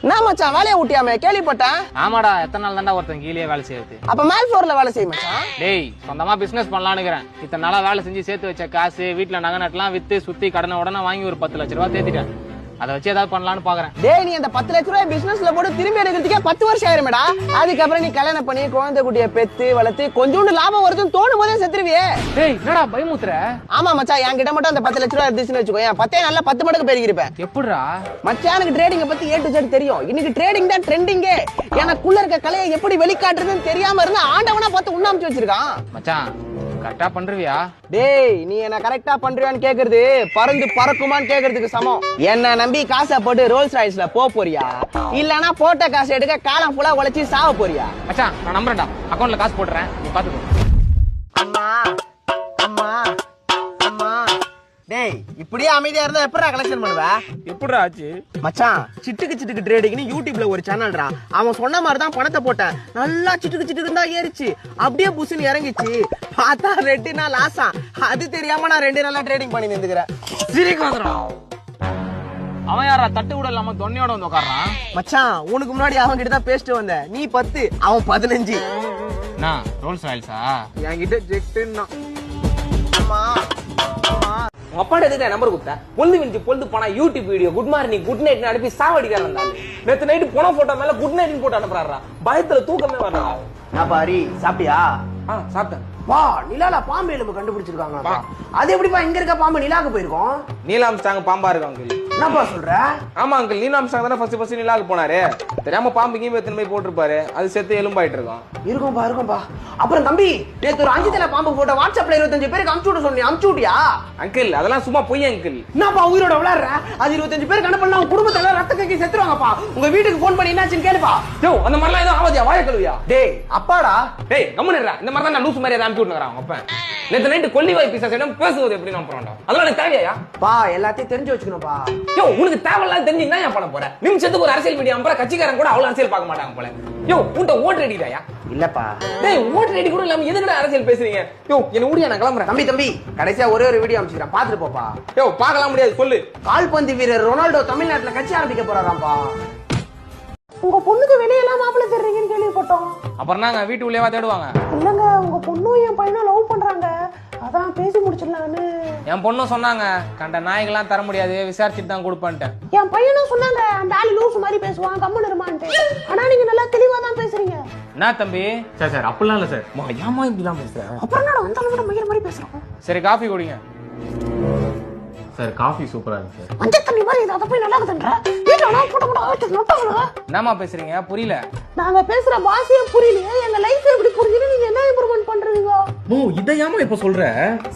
நான் மச்சான் வேலையை ஊட்டியாமே கேள்விப்பட்டேன். ஆமாடா, எத்தனை நாள் தாண்டா ஒருத்தன் கீழே வேலை செய்யுது. அப்ப மேல் ஃப்ளோர்ல வேலை செய்ய மச்சான். டேய், சொந்தமா பிசினஸ் பண்ணலான்னு இத்தனை நாளா வேலை செஞ்சு சேர்த்து வச்ச காசு வீட்டுல நகை நட்டுலாம் வித்து சுத்தி கடனை உடனே வாங்கி ஒரு 10 லட்ச ரூபாய் தேத்திட்டேன். அதை வச்சு ஏதாவது பண்ணலான்னு பாக்குறேன். டேய், நீ அந்த 10 லட்ச ரூபாய் பிசினஸ்ல போட்டு திரும்பி எடுக்கிறதுக்கே 10 வருஷம் ஆயிருமேடா. அதுக்கப்புறம் நீ கல்யாணம் பண்ணி குழந்தை குட்டியை பெத்து வளர்த்து கொஞ்சோண்டு லாபம் வருதுன்னு தோணும் போதே செத்துருவியே. டேய், என்னடா பயமுத்துற? ஆமா மச்சான், என்கிட்ட மட்டும் அந்த 10 லட்ச ரூபாய் இருந்துச்சுன்னு வச்சுக்கோ, என் 10 நல்லா 10 மடங்கு பெருகிருப்பேன். எப்படிடா மச்சான், எனக்கு ட்ரேடிங்க பத்தி A to Z தெரியும். இன்னைக்கு ட்ரேடிங் தான் ட்ரெண்டிங்கே. எனக்குள்ள இருக்க கலையை எப்படி வெளிக்காட்டுறதுன்னு தெரியாம இருந்தா ஆண்டவனா பார்த்து உண்ணாமிச்சு வச்சிருக்கான். மச்சான், கரெக்டா பண்றியா? டேய், நீ என்ன கரெக்டா பண்றியான்னு கேக்குறது பறந்து பறக்குமான்னு கேக்குறதுக்கு சமம். என்ன நம்பி காசை போட்டு ரோல்ஸ் ராய்ஸ்ல போறியா, இல்லனா போட்ட காசு எடுக்க காலம் ஃபுல்லா உழைச்சி சாவ போறியா? மச்சான், நான் நம்புறேன்டா. அக்கவுண்ட்ல காசு போடுறேன், நீ பாத்துக்கோ. அம்மா அம்மா அம்மா. டேய், இப்படியே அமைதியா இருந்தா எப்படா கலெக்ஷன் பண்ணுவ? எப்படிடா ஆச்சு? மச்சான், சிட்டுக்கு ட்ரேடிங்னு யூடியூப்ல ஒரு சேனல்டா. அவன் சொன்ன மாதிரி தான் பணத்தை போட்டேன். நல்லா சிட்டுக்கு தான் ஏறிச்சு, அப்படியே புசுன்னு இறங்கிச்சு. பார்த்தா 2 நாள் லாஸா. அது தெரியாம நான் 2 நாளா ட்ரேடிங் பண்ணி நின்னுக்கிறேன். சிரிக்காதடா. அவன் யாரா தட்டு கூட இல்லாம தொன்னையோட வந்து உட்கார்றான்? மச்சான், உனக்கு முன்னாடி அவன் கிட்ட தான் பேசிட்டு வந்த. நீ 10, அவன் 15. நான் ரோல்ஸ் ராயல்ஸா? என்கிட்ட ஜெக்ட்னா. அம்மா உங்க அப்பா எதுக்கு நம்பர் கொடுத்தா? பொழுது விழிச்சு பொழுது போனா YouTube video good morning good night அனுப்பி சாவடிக்காரன் இருந்தாலும் நேத்து நைட்டு போன போட்டோ மேல குட் நைட் போட்டு அனுப்புறாரா. பயத்துல தூக்கமே வரா. நான் பாரி சாப்பிட்டியா? சாப்பிட்டேன். வா, நிலால பாம்பு எலும்பு கண்டுபிடிச்சிருக்காங்க. அது எப்படிப்பா இங்க இருக்க பாம்பு நிலாக்கு போயிருக்கோம்? நீலாம்ஸ்டாங் பாம்பா இருக்கு அங்கிள். என்னப்பா சொல்ற? ஆமா அங்கிள், நீலாம்ஸ்டாங் தானே ஃபர்ஸ்ட் நிலாக்கு போனாரு. தெரியாம பாம்பு கீம்பு எத்தனை போய் போட்டிருப்பாரு. அது செத்து எலும்பாயிட்டு இருக்கும். இருக்கும்பா. அப்புறம் தம்பி, நேத்து ஒரு 5 தலை பாம்பு போட்ட வாட்ஸ்அப்ல 25 பேருக்கு அனுப்பிச்சு விட சொன்னி, அனுப்பிச்சு விட்டியா? அங்கிள், அதெல்லாம் சும்மா பொய் அங்கிள். என்னப்பா உயிரோட விளையாடுற? அது 25 பேருக்கு அனுப்பலாம். உங்க குடும்பத்துல ரத்த கக்கி செத்துருவாங்கப்பா. உங்க வீட்டுக்கு போன் பண்ணி என்னாச்சுன்னு கேளுப்பா. யோ, அந்த மாதிரிலாம் எதுவும் ஆவாதியா? வாய கழுவியா? டேய், அப்பாடா. டேய், கம்முனுடா. இந்த மாதிரி தான் நான் லூஸ் மாதிரி அதை அனுப்பி விட்டுறான் அப்ப. நேத்து நைட்டு கொல்லி வாய் பிசாசிடம் பேசுவது எப்படி நான் போறோம்டா. அதெல்லாம் எனக்கு தேவையா? பா, எல்லாத்தையும் தெரிஞ்சு வச்சுக்கணும்பா. யோ, உனக்கு தேவையில்லாத தெரிஞ்சு என்ன பண்ண போற? நிமிஷத்துக்கு ஒரு அரசியல் மீடியா அப்புறம் கட்சிக்காரன் கூட அவ்வளவு அரசியல் பார்க்க மாட்டாங்க போல. யோ, உன்ட்ட ஓட்டு ரெடிடாயா? இல்லப்பா. டேய், ஓட்டு ரெடி கூட இல்லாம எதுக்குடா அரசியல் பேசுறீங்க? யோ, என்ன ஊடியா, நான் கிளம்புறேன். தம்பி, கடைசியா ஒரே ஒரு வீடியோ அனுப்பிச்சிக்கிறேன், பாத்துட்டு போப்பா. யோ, பார்க்கலாம் முடியாது, சொல்லு. கால்பந்து வீரர் ரொனால்டோ தமிழ்நாட்டுல கட்சி ஆரம்பிக்க போறாராம்பா. உங்க பொண்ணுக்கு வெளியெல்லாம் மாப்பிள்ளை தேடுறீங்கன்னு கேள்விப்பட்டோம். அப்புறம் நாங்க வீட்டு உள்ளேவா தேடுவாங்க? இல்லங்க, உங்க பொண்ணும் என் பையனும் லவ் பண்றாங்க. அதான் பேசி முடிச்சிடலான்னு. என் பொண்ணும் சொன்னாங்க, கண்ட நாய்கெல்லாம் தர முடியாது, விசாரிச்சுட்டு தான் கொடுப்பேன்ட்டு. என் பையனும் சொன்னாங்க, அந்த ஆளு லூசு மாதிரி பேசுவான், கம்மன் இருமான்ட்டு. ஆனா நீங்க நல்லா தெளிவா தான் பேசுறீங்க. என்ன தம்பி? சார் அப்படிலாம் இல்ல சார். ஏமா இப்படிலாம் பேசுற? அப்புறம் நான் வந்தாலும் கூட மயிர் மாதிரி பேசுறோம். சரி, காஃபி குடிங்க. சார், காஃபி சூப்பரா இருக்கு சார். மஞ்சள் தண்ணி மாதிரி இதை போய் நல்லா இருக்குன்ற வீட்டுல என்னமா பேசுறீங்க? புரியல. நாங்க பேசுற பாஷையே புரியலையே. எங்க லைஃப் எப்படி புரிஞ்சுன்னு நீங்க என்ன இம்ப்ரூவ்மெண்ட் பண்றீங்க? ஓ, இதையாமா இப்ப சொல்ற?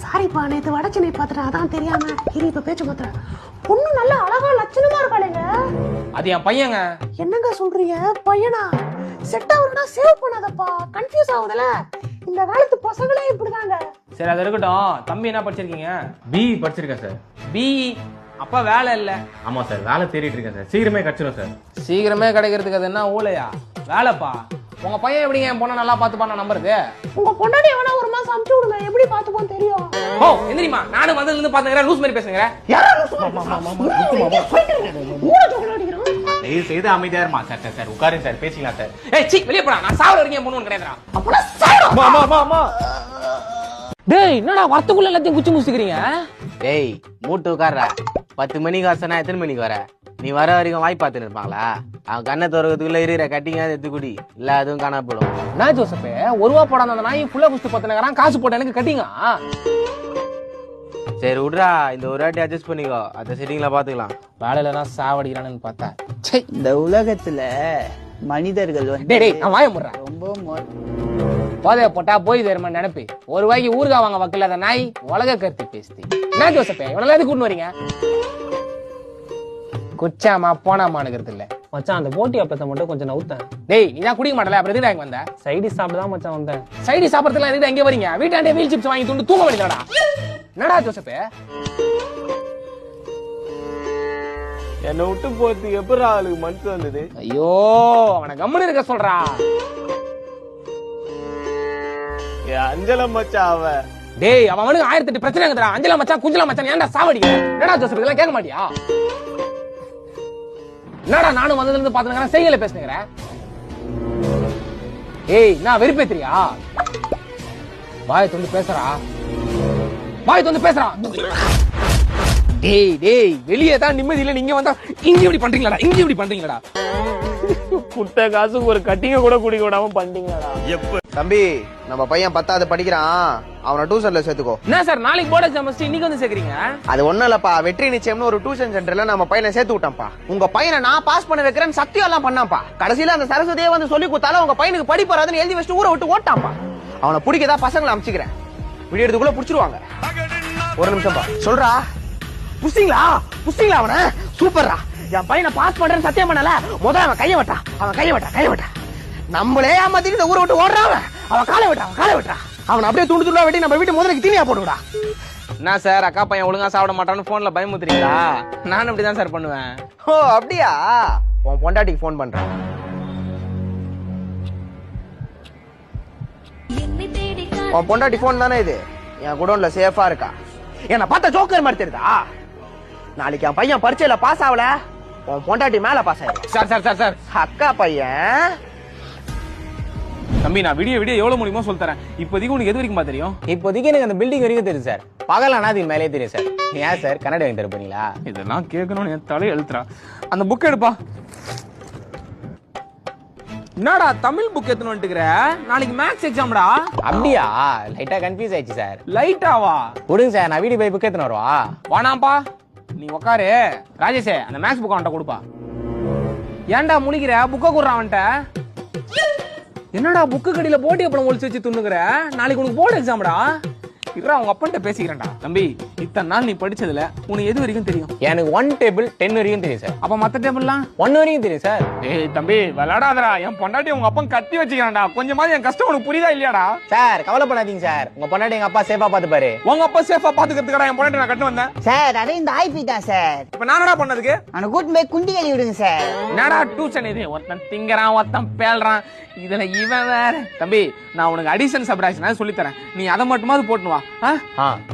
சாரிப்பா, நேத்து வடச்சனை பாத்துட்டேன், அதான் தெரியாம. இரு, இப்ப பேச்சு மாத்திரம். பொண்ணு நல்லா அழகா லட்சணமா இருக்காளேங்க. அது என் பையங்க. என்னங்க சொல்றீங்க? பையனா? செட் ஆகுறனா சேவ் பண்ணாதப்பா, கன்ஃபியூஸ் ஆகுதுல. இந்த காலத்து பசங்களே இப்படிதாங்க. சரி, அது இருக்கட்டும். தம்பி என்ன படிச்சிருக்கீங்க? பிஇ படிச்சிருக்கேன் சார். பிஇ? அப்ப வேலை இல்ல? ஆமா சார், வேலை தேடிட்டு இருக்கேன் சார். சீக்கிரமே கிடைச்சிடும் சார். சீக்கிரமே கிடைக்கிறதுக்கு அது என்ன ஊலையா? வேலைப்பா. உங்க பையன் எப்படிங்க என் பொண்ணை நல்லா பாத்துப்பா நான் நம்புறது? உங்க பொண்டாடி எவனா ஒரு மாசம் அனுப்பிச்சு விடுங்க, எப்படி பாத்துப்போம் தெரியும். ஓ, எந்திரிமா. நானும் வந்ததுல இருந்து பாத்துங்கறேன், லூஸ் மாதிரி பேசுங்க. தயவு செய்து அமைதியா இருமா சார். சார் உட்காருங்க சார், பேசிக்கலாம் சார். ஏய், சீ, வெளிய போடா. நான் சாவற வரைக்கும் என் பொண்ணு கிடையாதுடா. டேய், என்னடா வரத்துக்குள்ள எல்லாத்தையும் குச்சி முசிக்கிறீங்க? டேய், மூட்டு உட்கார்றா. 10 மணிக்கு வரசனா எத்தனை மணிக்கு வர? நீ வர வரைக்கும் வாய் பார்த்துன்னு இருப்பாங்களா? அவன் கண்ணை திறக்கிறதுக்குள்ள இருக்கிற கட்டிங்க எடுத்து குடி, இல்ல அதுவும் காணா போடும். நான் ஜோசப்பே, 1 ரூபா போடாத அந்த நாய் ஃபுல்லா குஸ்து பத்தினக்கிறான், காசு போட்ட எனக்கு கட்டிங்க. சரி விட்றா, இந்த ஒரு வாட்டி அட்ஜஸ்ட் பண்ணிக்கோ, அந்த செட்டிங்ல பாத்துக்கலாம். வேலையில தான் சாவடிக்கிறான்னு பார்த்தா இந்த உலகத்துல மனிதர்கள் நான் வாய முடுறேன். ரொம்ப போதைய போட்டா போய் தருமா நினைப்பு. 1 ரூபாய்க்கு ஊறுகா வாங்க வக்கல நாய் உலக கருத்து பேசுது. என்ன ஜோசப்பே, இவனெல்லாம் எதுக்கு கூட்டு வரீங்க? குச்சாமா போனாமானுங்கிறது இல்ல மச்சான். அந்த போட்டி அப்பத்தை மட்டும் கொஞ்சம் நவுத்தேன். டேய், நீ தான் குடிக்க மாட்டல, அப்புறம் எதுக்கு இங்க வந்த? சைடி சாப்பிட்டு தான் மச்சான் வந்தேன். சைடி சாப்பிடறதுலாம் எதுக்கு எங்க வரீங்க? வீட்டாண்டே வீல் சிப்ஸ் வாங்கி துண்டு தூங்க வேண்டியதாடா. என்னடா ஜோசப்பே? என்ன விட்டு போறதுக்கு எப்படி அவளுக்கு மனசு வந்தது? ஐயோ, அவனை கம்முன்னு இருக்க சொல்றா. அஞ்சல மச்சா அவ. டேய், அவனுக்கு 1008 பிரச்சனை இருக்குடா. அஞ்சலா மச்சான் குஞ்சலா மச்சான் ஏன்டா சாவடிக்க? என்னடா ஜோசப், இதெல்லாம் கேட்க மாட்டியா? என்னடா நானும் வந்ததுல இருந்து பாத்துக்கிறேன் செய்யல பேசுனேன். ஏய் நான் வெறுப்பேத்திரியா? வாயை தொண்டு பேசுறா, வாயை தொண்டு பேசுறா. டேய் டேய் வெளியே தான் நிம்மதி இல்ல, நீங்க வந்தா இங்க இப்படி பண்றீங்களாடா, இங்க இப்படி பண்றீங்களாடா. குட்ட காசுக்கு ஒரு கட்டிங்க கூட குடிக்க விடாம பண்ணிட்டீங்களாடா. தம்பி நம்ம பையன் 10வது படிக்கிறான், அவனை டியூஷன்ல சேர்த்துக்கோ. என்ன சார் நாளைக்கு போர்டு எக்ஸாம் வச்சு இன்னைக்கு வந்து சேர்க்கறீங்க? அது ஒண்ணும் இல்லப்பா, வெற்றி நிச்சயம்னு ஒரு டியூஷன் சென்டர்ல நம்ம பையனை சேர்த்து விட்டான்ப்பா. உங்க பையனை நான் பாஸ் பண்ண வைக்கிறேன்னு சத்தியம் எல்லாம் பண்ணான்ப்பா. கடைசியில அந்த சரஸ்வதியே வந்து சொல்லி கொடுத்தாலும் உங்க பையனுக்கு படிப்பு வராதுன்னு எழுதி வச்சுட்டு ஊரை விட்டு ஓட்டான்ப்பா. அவனை பிடிக்கதா பசங்களை அனுப்பிச்சுக்கிறேன், விடியறதுக்குள்ள புடிச்சிருவாங்க. ஒரு நிமிஷம் பா சொல்றா. புடிச்சிங்களா புடிச்சிங்களா அவனை? சூப்பர்ரா, என் பையனை பாஸ் பண்றேன்னு சத்தியம் பண்ணல. முதல்ல அவன் கையை விட்டா, அவன் கையை விட்டா. நம்மளே ஏமாத்திட்டு இந்த ஊரை விட்டு ஓடுறான். அவன் காலை விட்டா. அவன் அப்படியே துண்டு துண்டா வெட்டி நம்ம வீட்டு முதலுக்கு தீனியா போட்டுவிடா. என்ன சார் அக்கா பையன் ஒழுங்கா சாப்பிட மாட்டான்னு போன்ல பயமுத்துறீங்களா? நானும் இப்படிதான் சார் பண்ணுவேன். ஓ அப்படியா? உன் பொண்டாட்டிக்கு போன் பண்றேன். உன் பொண்டாட்டி போன் தானே இது? என் குடோன்ல சேஃபா இருக்கா? என்ன பார்த்தா ஜோக்கர் மாதிரி தெரியுதா? நாளைக்கு என் பையன் பரீட்சையில பாஸ் ஆகல, உன் பொண்டாட்டி மேல பாஸ் ஆயிடும். சார் சார் சார் சார் அக்கா பையன். தம்பி நான் விடிய எவ்வளவு முடியுமோ சொல்லி தரேன். இப்போதைக்கு உனக்கு எது வரைக்கும் தெரியும்? இப்போதைக்கு எனக்கு அந்த பில்டிங் வரைக்கும் தெரியும் சார். பகலானா அது மேலே தெரியும் சார். ஏன் சார் கன்னட வாங்கி தர போறீங்களா? இதெல்லாம் கேட்கணும்னு என் தலையை எழுத்துறா. அந்த புக் எடுப்பா. என்னடா தமிழ் புக் எடுத்துன்னு வந்துட்டுக்கிற? நாளைக்கு மேத்ஸ் எக்ஸாம்டா. அப்படியா? லைட்டா கன்ஃபியூஸ் ஆயிடுச்சு சார். லைட்டாவா? கொடுங்க சார், நான் வீடியோ போய் புக் எடுத்துன்னு வரவா? வானாம்பா நீ உக்காரு. ராஜேஷே அந்த மேத்ஸ் புக் அவன்கிட்ட கொடுப்பா. ஏன்டா முழிக்கிற? புக்கை கொடுறான் அவன்கிட்ட. என்னடா புக்கு கடியில போட்டி அப்புறம் ஒழிச்சு வச்சு துண்ணுகிற? நாளைக்கு உனக்கு போர்டு எக்ஸாம்டா. இருடா அவங்க அப்பன்ட்ட பேசிக்கிறேன்டா. தம்பி இத்தனை நாள் நீ படிச்சதுல உனக்கு எது வரைக்கும் தெரியும்? எனக்கு 1 டேபிள் 10 வரைக்கும் தெரியும் சார். அப்ப மத்த டேபிள்லாம் 1 வரைக்கும் தெரியும் சார். ஏய் தம்பி விளையாடாதடா, என் பொண்டாட்டி உங்க அப்பன் கத்தி வச்சுக்கிறான்டா. கொஞ்சமாவது என் கஷ்டம் உனக்கு புரியுதா இல்லையாடா? சார் கவலைப்படாதீங்க சார், உங்க பொண்டாட்டி எங்க அப்பா சேஃபா பாத்துப்பாரு. உங்க அப்பா சேஃபா பாத்துக்கிறதுக்கடா என் பொண்டாட்டி நான் கட்டு வந்தேன். சார் அதே இந்த ஆய்பி தான் சார். இப்ப நானடா பண்ணதுக்கு? அவனை கூட்டு போய் குண்டி கழுவி விடுங்க சார். என்னடா டியூஷன் இது? ஒருத்தன் திங்கறான் ஒருத்தன் பேல்றான், இதுல இவன் வேற. தம்பி நான் உனக்கு அடிஷன் சப்ட்ராக்ஷன் சொல்லி தரேன், நீ அதை மட்டுமாவது போட்டுன்னு வா.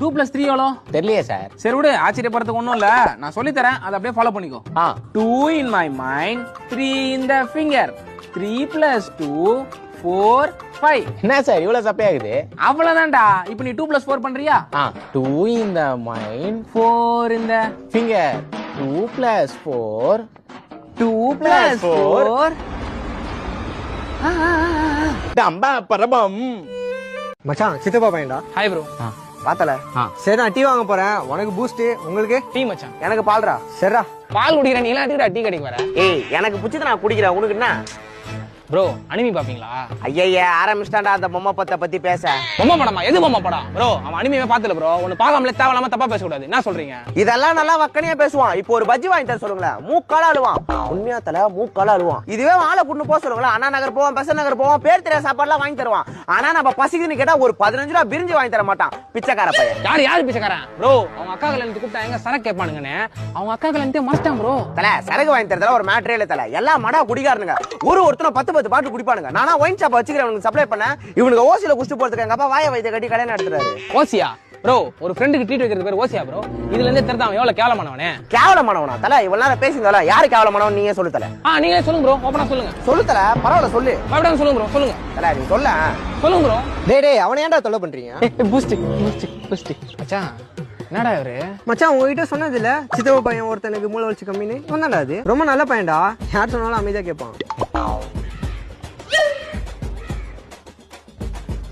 2 + 3 எவ்வளோ தெரியலையே சார். சரி விடு, ஆச்சரியப்படுறதுக்கு ஒண்ணும் இல்ல, நான் சொல்லி தரேன், அதை அப்படியே ஃபாலோ பண்ணிக்கோ. 2 in my mind, 3 in the finger, 3 + 2 4 5. என்ன சார் இவ்வளவு சப்பையாகுது? அவ்வளவுதான்டா. இப்போ நீ 2 + 4 பண்றியா? 2 in the mind, 4 in the finger, 2 + 4, 2 + 4. டம்பா பரபம். மச்சான் சித்தப்பா பையன்டா. Hi bro. பார்த்தல. சரி நான் டீ வாங்க போறேன். உனக்கு பூஸ்ட், உங்களுக்கு டீ மச்சான். எனக்கு பால்ரா. சரிடா. பால் குடிக்கிற நீ எல்லாம் டீ கடைக்கு வர? ஏய் எனக்கு பிடிச்சது நான் குடிக்கிறேன், உனக்கு என்ன? ப்ரோ அனிமி பாப்பீங்களா? ஐயா ஆரம்பிச்சிட்டான்டா அந்த பொம்மை பத்தி பேச. பொம்மை படமா? எது பொம்மை படம் ப்ரோ? அவன் அனிமே பார்த்தல ப்ரோ. ஒன்னு பார்க்காமலே தேவலாம தப்பா பேசக்கூடாது. என்ன சொல்றீங்க? இதெல்லாம் நல்லா வக்கனையா பேசுவான். இப்போ ஒரு பஜ்ஜி வாங்கி தர சொல்லுங்களேன், மூக்கால அழுவான். உண்மையா தல மூக்கால அழுவான். இதுவே ஆளை கூட்டு போக சொல்லுங்களேன், அண்ணா நகர் போவான், பெசன் நகர் போவான், பேர் தெரியாத சாப்பாடுலாம் வாங்கி தருவான். ஆனா நம்ம பசிக்குதுன்னு கேட்டா ஒரு 15 ரூபா பிரிஞ்சு வாங்கி தர மாட்டான். பிச்சைக்கார பையன். யாரு பிச்சைக்காரன் ப்ரோ? அவங்க அக்கா கல்யாணத்துக்கு கூப்பிட்டா எங்க சரக்கு கேட்பானுங்கன்னு அவங்க அக்கா கல்யாணத்தையே மறந்துட்டான் ப்ரோ. தல சரக்கு வாங்கி தரதுல ஒரு மேட்டரே இல்ல தல. எல்லா மடா குடிக்காரனுங்க. ஒருத்தனை 10 பாட்டில் குடிப்பானுங்க. நானா ஒயின் ஷாப் வச்சுக்கிறவனுக்கு சப்ளை பண்ண, இவனுக்கு ஓசியில குடிச்சு போறதுக்கு எங்க அப்பா வாய வைத்திய கட்டி கல்யாணம் நடத்துறாரு. ஓசியா ப்ரோ? ஒரு ஃப்ரெண்டுக்கு ட்ரீட் வைக்கிறது பேர் ஓசியா ப்ரோ? இதுல இருந்தே தெரிஞ்சா அவன் எவ்வளவு கேவலமானவனே. கேவலமானவனா தல? இவ்வளவு நேரம் பேசுங்கல, யாரு கேவலமானவன் நீங்க சொல்லு தல. நீங்களே சொல்லுங்க ப்ரோ, ஓபனா சொல்லுங்க. சொல்லு தல, பரவாயில்ல சொல்லு. மறுபடியும் சொல்லுங்க ப்ரோ, சொல்லுங்க தல. நீ சொல்ல சொல்லுங்க ப்ரோ. டேய் அவனை ஏன்டா தொல்லை பண்றீங்க? பூஸ்ட் மச்சான். என்னடா இவரு? மச்சான் உங்ககிட்ட சொன்னது இல்ல சித்தப்பா பையன் ஒருத்தனுக்கு மூளை வச்சு கம்மின்னு வந்தாண்டா. அது ரொம்ப நல்ல பையன்டா, யார் சொன்னாலும் அமைதியா கேட்பான்.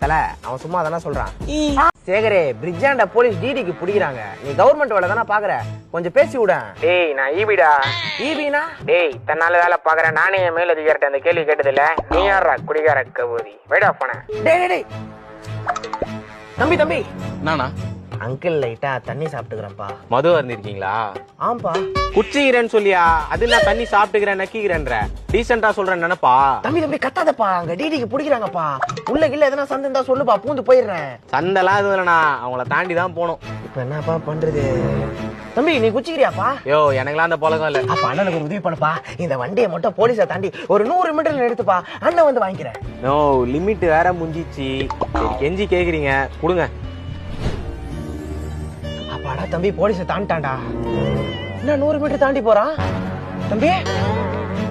தல அவன் சும்மா தானே சொல்றான். சேகரே பிரிட்ஜாண்ட போலீஸ் டிடிக்கு பிடிக்கிறாங்க. நீ கவர்மெண்ட் வேலை தானே பாக்குற, கொஞ்சம் பேசி விட. டேய் நான் ஈபிடா. ஈபினா? டேய் தன்னால வேலை பாக்குறேன், நானே என் மேல அதிகாரிட்ட அந்த கேள்வி கேட்டது இல்ல. நீ யாரா குடிகார கபூதி? வைட் ஆஃப் பண்ண. டேய் தம்பி நானா? அங்கிள் லைட்டா தண்ணி சாப்பிட்டுக்கிறேன்ப்பா. மது இருந்திருக்கீங்களா? ஆம்பா. குச்சிக்கிறேன்னு சொல்லியா? அது நான் தண்ணி சாப்பிட்டுக்கிறேன் நக்கிக்கிறேன்ற டீசெண்டா சொல்றேன் நினைப்பா. தம்பி கத்தாதப்பா, அங்க டிடிக்கு பிடிக்கிறாங்கப்பா. உள்ள கில்ல எதனா சந்து இருந்தா சொல்லுப்பா, பூந்து போயிடுறேன். சந்தெல்லாம் எதுவும் இல்லைண்ணா, அவங்கள தாண்டி தான் போகணும். இப்ப என்னப்பா பண்றது? தம்பி நீ குச்சிக்கிறியாப்பா? யோ எனக்குலாம் அந்த பழக்கம் இல்ல. அப்ப அண்ணனுக்கு ஒரு உதவி பண்ணப்பா, இந்த வண்டியை மட்டும் போலீஸை தாண்டி ஒரு 100 மீட்டர்ல எடுத்துப்பா, அண்ணன் வந்து வாங்கிக்கிறேன். நோ லிமிட் வேற முடிஞ்சிச்சு. சரி கெஞ்சி கேக்குறீங்க கொடுங்க. அப்பாடா தம்பி போலீஸை தாண்டிட்டான்டா. என்ன 100 மீட்டர் தாண்டி போறான்? தம்பி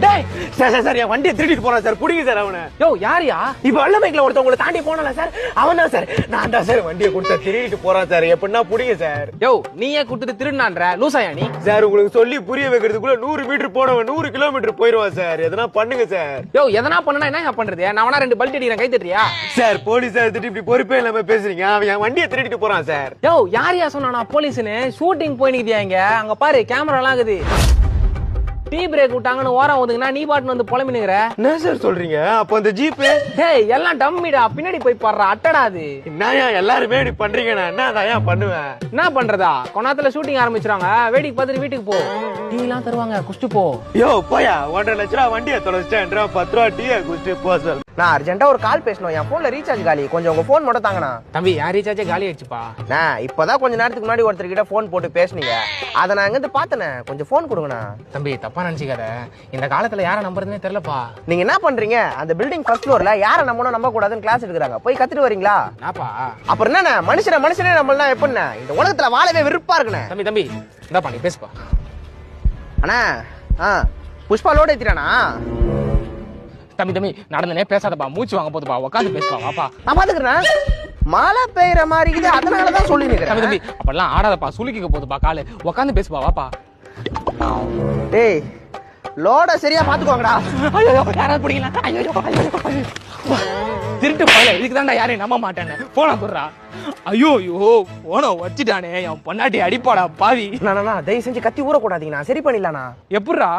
டேய் சார் என் வண்டியை திருடிட்டு போறான் சார் புடிங்க சார் அவனை. யோ யாரியா? இப்ப வெள்ள பைக்ல ஒருத்தவங்களை தாண்டி போனல சார் அவன் தான் சார். நான் தான் சார் வண்டியை கொடுத்த திருடிட்டு போறான் சார். எப்படின்னா புடிங்க சார். யோ நீயே கொடுத்துட்டு திருடுனான்ற லூசாயா நீ? சார் உங்களுக்கு சொல்லி புரிய வைக்கிறதுக்குள்ள 100 மீட்டர் போனவன் 100 கிலோமீட்டர் போயிருவான் சார். எதனா பண்ணுங்க சார். யோ எதனா பண்ணனா என்ன பண்றது? நான் வேணா 2 பல்ட் அடிக்கிறேன், கை தட்டுறியா? சார் போலீஸ் எடுத்துட்டு இப்படி பொறுப்பே இல்லாம பேசுறீங்க. அவன் என் வண்டியை திருடிட்டு போறான் சார். யோ யாரியா சொன்னா போலீஸ்னு? ஷூட்டிங் போய் நிக்குதியா இங்க? அங்க பாரு கேமரா எல்லாம் இருக்குது. டீ பிரேக் விட்டாங்கன்னு ஓரம் ஒதுங்கனா நீ பாட்டுன்னு வந்து புலம்பினுங்கிற. என்ன சார் சொல்றீங்க? அப்ப அந்த ஜீப் டேய் எல்லாம் டம்மிடா, பின்னாடி போய் பாடுறா, அட்டடா அது. என்னயா எல்லாருமே இப்படி பண்றீங்க? நான் என்னதான் பண்ணுவேன்? என்ன பண்றதா? கொண்டாத்துல ஷூட்டிங் ஆரம்பிச்சிராங்க, வேடிக்கை பார்த்துட்டு வீட்டுக்கு போ. டீ எல்லாம் தருவாங்க, குடிச்சிட்டு போ. யோ போயா 1.5 லட்ச ரூபா வண்டியை தொலைச்சிட்டேன். 10 ரூபா டீ குடிச்சிட்டு போ சார். நான் அர்ஜென்ட்டா ஒரு கால் பேசணும். என் போன்ல ரீசார்ஜ் காலி. கொஞ்சம் உங்க போன் மட்டும் தாங்கண்ணா. தம்பி யார் ரீசார்ஜே காலி ஆயிடுச்சுப்பா. நான் இப்பதான் கொஞ்ச நேரத்துக்கு முன்னாடி ஒருத்தர்கிட்ட போன் போட்டு பேசுனீங்க. அதை நான் எங்கிருந்து பார்த்தேனே. கொஞ்சம் போன் கொடுங்கண்ணா. தம்பி தப்பா நினைச்சுக்காத, இந்த காலத்துல யாரை நம்புறதுனே தெரியலப்பா. நீங்க என்ன பண்றீங்க? அந்த பில்டிங் ஃபர்ஸ்ட் ஃப்ளோர்ல யாரை நம்பணும் நம்ப கூடாதுன்னு கிளாஸ் எடுக்கிறாங்க. போய் கத்துட்டு வரீங்களா? நாப்பா அப்புறம் என்ன மனுஷனே நம்மளா எப்படின்னா இந்த உலகத்துல வாழவே வெறுப்பா இருக்குண்ணே. தம்பி தம்பி இந்தாப்பா நீ பேசுப்பா. அண்ணா புஷ்பா லோடு ஏத்திட்டானா? தம்பி தம்பி நடந்தனே பேசாதப்பா, மூச்சு வாங்க போதுப்பா, உட்காந்து பேசுப்பா வாப்பா. நான் பாத்துக்கிறேன். மழை பெய்யற மாதிரி இருக்குது, அதனாலதான் சொல்லி தம்பி நிக்கிறேன். தம்பி அப்பெல்லாம் ஆடாதப்பா, சுளுக்கிக்க போதுப்பா காலு, உட்காந்து பேசுப்பா வாப்பா. டேய் லோட சரியா பாத்துக்கோங்கடா. ஐயோ யாராவது பிடிக்கலாம். ஐயோ திருட்டு போல, இதுக்கு தான்டா யாரையும் நம்ப மாட்டேன்னு போன போடுறா. ஐயோ போன வச்சுட்டானே, என் பொண்டாட்டி அடிப்பாடா பாவி. தயவு செஞ்சு கத்தி ஊற கூடாதீங்கண்ணா. சரி பண்ணிடலாண்ணா. எப்படிரா?